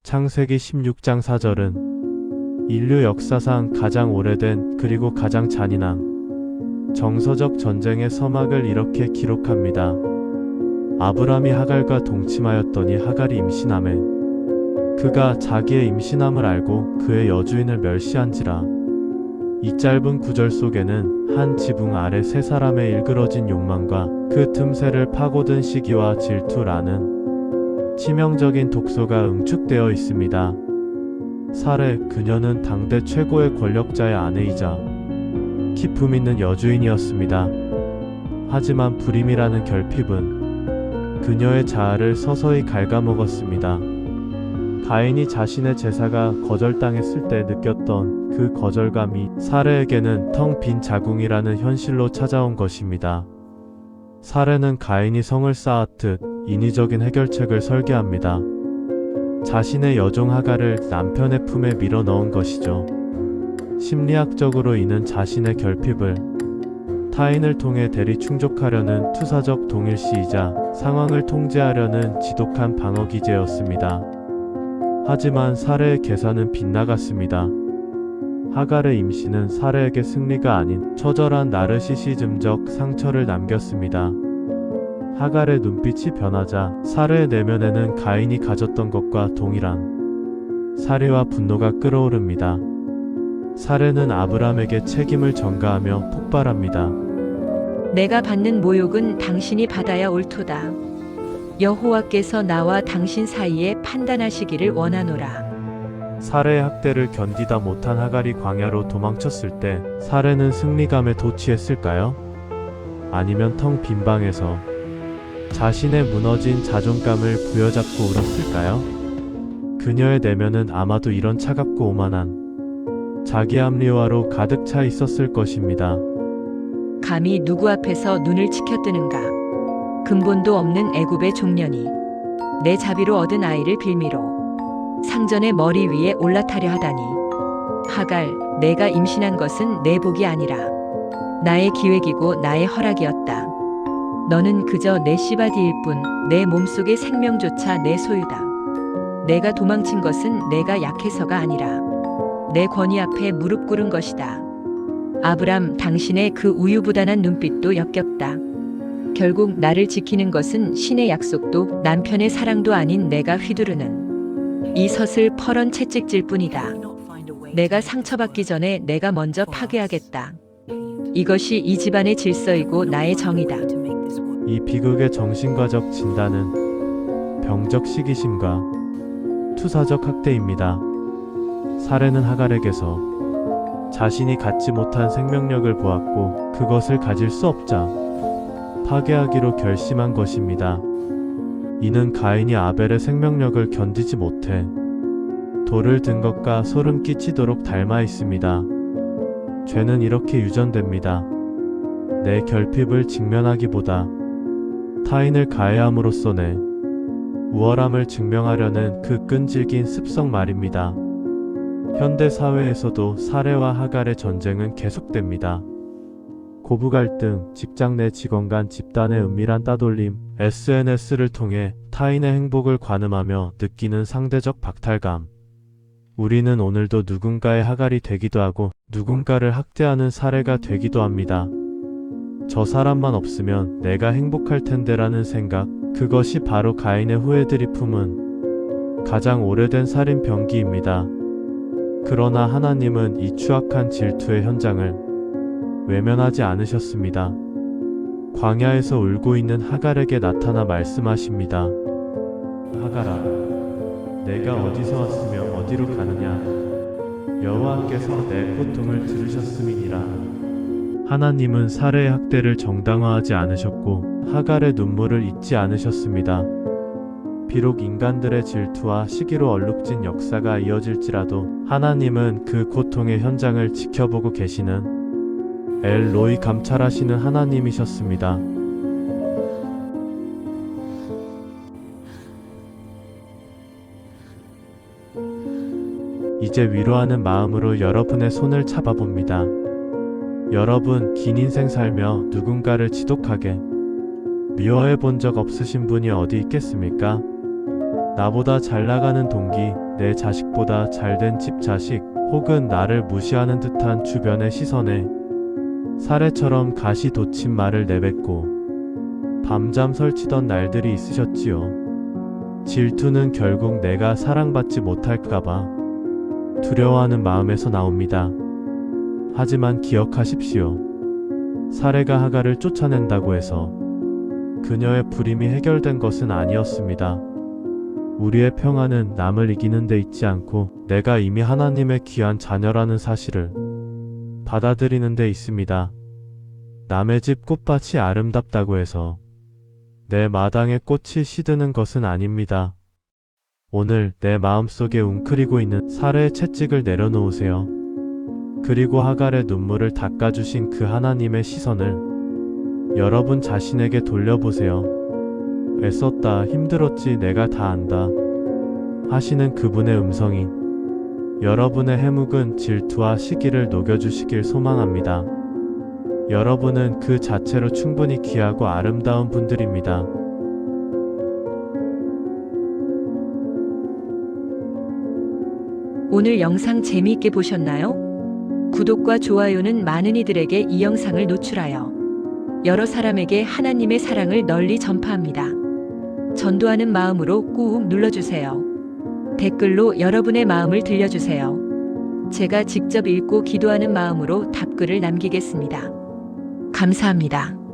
창세기 16장 4절은 인류 역사상 가장 오래된 그리고 가장 잔인한 정서적 전쟁의 서막을 이렇게 기록합니다. 아브람이 하갈과 동침하였더니 하갈이 임신하매 그가 자기의 임신함을 알고 그의 여주인을 멸시한지라. 이 짧은 구절 속에는 한 지붕 아래 세 사람의 일그러진 욕망과 그 틈새를 파고든 시기와 질투라는 치명적인 독소가 응축되어 있습니다. 사례, 그녀는 당대 최고의 권력자의 아내이자 기품 있는 여주인이었습니다. 하지만 불임이라는 결핍은 그녀의 자아를 서서히 갉아먹었습니다. 가인이 자신의 제사가 거절당했을 때 느꼈던 그 거절감이 사레에게는 텅 빈 자궁이라는 현실로 찾아온 것입니다. 사레는 가인이 성을 쌓았듯 인위적인 해결책을 설계합니다. 자신의 여종 하갈을 남편의 품에 밀어 넣은 것이죠. 심리학적으로 이는 자신의 결핍을 타인을 통해 대리 충족하려는 투사적 동일시이자 상황을 통제하려는 지독한 방어 기제였습니다. 하지만 사레의 계산은 빗나갔습니다. 하갈의 임신은 사레에게 승리가 아닌 처절한 나르시시즘적 상처를 남겼습니다. 하갈의 눈빛이 변하자 사레의 내면에는 가인이 가졌던 것과 동일한 사리와 분노가 끓어오릅니다. 사레는 아브람에게 책임을 전가하며 폭발합니다. 내가 받는 모욕은 당신이 받아야 옳도다. 여호와께서 나와 당신 사이에 판단하시기를 원하노라. 사레의 학대를 견디다 못한 하갈이 광야로 도망쳤을 때 사레는 승리감에 도취했을까요? 아니면 텅 빈 방에서 자신의 무너진 자존감을 부여잡고 울었을까요? 그녀의 내면은 아마도 이런 차갑고 오만한 자기 합리화로 가득 차 있었을 것입니다. 감히 누구 앞에서 눈을 치켜뜨는가? 근본도 없는 애굽의 종년이 내 자비로 얻은 아이를 빌미로 상전의 머리 위에 올라타려 하다니. 하갈, 내가 임신한 것은 내 복이 아니라 나의 기획이고 나의 허락이었다. 너는 그저 내 씨바디일 뿐 내 몸속의 생명조차 내 소유다. 내가 도망친 것은 내가 약해서가 아니라 내 권위 앞에 무릎 꿇은 것이다. 아브람, 당신의 그 우유부단한 눈빛도 역겹다. 결국 나를 지키는 것은 신의 약속도 남편의 사랑도 아닌 내가 휘두르는 이 서슬퍼런 채찍질 뿐이다. 내가 상처받기 전에 내가 먼저 파괴하겠다. 이것이 이 집안의 질서이고 나의 정의다. 이 비극의 정신과적 진단은 병적 시기심과 투사적 학대입니다. 사레는 하갈에게서 자신이 갖지 못한 생명력을 보았고 그것을 가질 수 없자 파괴하기로 결심한 것입니다. 이는 가인이 아벨의 생명력을 견디지 못해 돌을 든 것과 소름 끼치도록 닮아 있습니다. 죄는 이렇게 유전됩니다. 내 결핍을 직면하기보다 타인을 가해함으로써 내 우월함을 증명하려는 그 끈질긴 습성 말입니다. 현대 사회에서도 사레와 하갈의 전쟁은 계속됩니다. 고부 갈등, 직장 내 직원 간 집단의 은밀한 따돌림, SNS를 통해 타인의 행복을 관음하며 느끼는 상대적 박탈감. 우리는 오늘도 누군가의 하갈이 되기도 하고 누군가를 학대하는 사례가 되기도 합니다. 저 사람만 없으면 내가 행복할 텐데라는 생각, 그것이 바로 가인의 후예들이 품은 가장 오래된 살인 병기입니다. 그러나 하나님은 이 추악한 질투의 현장을 외면하지 않으셨습니다. 광야에서 울고 있는 하갈에게 나타나 말씀하십니다. 하갈아, 내가 어디서 왔으며 어디로 가느냐? 여호와께서 내 고통을 들으셨음이니라. 하나님은 사레의 학대를 정당화하지 않으셨고 하갈의 눈물을 잊지 않으셨습니다. 비록 인간들의 질투와 시기로 얼룩진 역사가 이어질지라도 하나님은 그 고통의 현장을 지켜보고 계시는 엘로이 감찰하시는 하나님이셨습니다. 이제 위로하는 마음으로 여러분의 손을 잡아봅니다. 여러분, 긴 인생 살며 누군가를 지독하게 미워해 본 적 없으신 분이 어디 있겠습니까? 나보다 잘 나가는 동기, 내 자식보다 잘된 집 자식, 혹은 나를 무시하는 듯한 주변의 시선에 사례처럼 가시 돋친 말을 내뱉고 밤잠 설치던 날들이 있으셨지요. 질투는 결국 내가 사랑받지 못할까봐 두려워하는 마음에서 나옵니다. 하지만 기억하십시오. 사례가 하갈을 쫓아낸다고 해서 그녀의 불임이 해결된 것은 아니었습니다. 우리의 평안은 남을 이기는 데 있지 않고 내가 이미 하나님의 귀한 자녀라는 사실을 받아들이는 데 있습니다. 남의 집 꽃밭이 아름답다고 해서 내 마당에 꽃이 시드는 것은 아닙니다. 오늘 내 마음속에 웅크리고 있는 사례의 채찍을 내려놓으세요. 그리고 하갈의 눈물을 닦아주신 그 하나님의 시선을 여러분 자신에게 돌려보세요. 애썼다, 힘들었지, 내가 다 안다 하시는 그분의 음성이 여러분의 해묵은 질투와 시기를 녹여주시길 소망합니다. 여러분은 그 자체로 충분히 귀하고 아름다운 분들입니다. 오늘 영상 재미있게 보셨나요? 구독과 좋아요는 많은 이들에게 이 영상을 노출하여 여러 사람에게 하나님의 사랑을 널리 전파합니다. 전도하는 마음으로 꾹 눌러주세요. 댓글로 여러분의 마음을 들려주세요. 제가 직접 읽고 기도하는 마음으로 답글을 남기겠습니다. 감사합니다.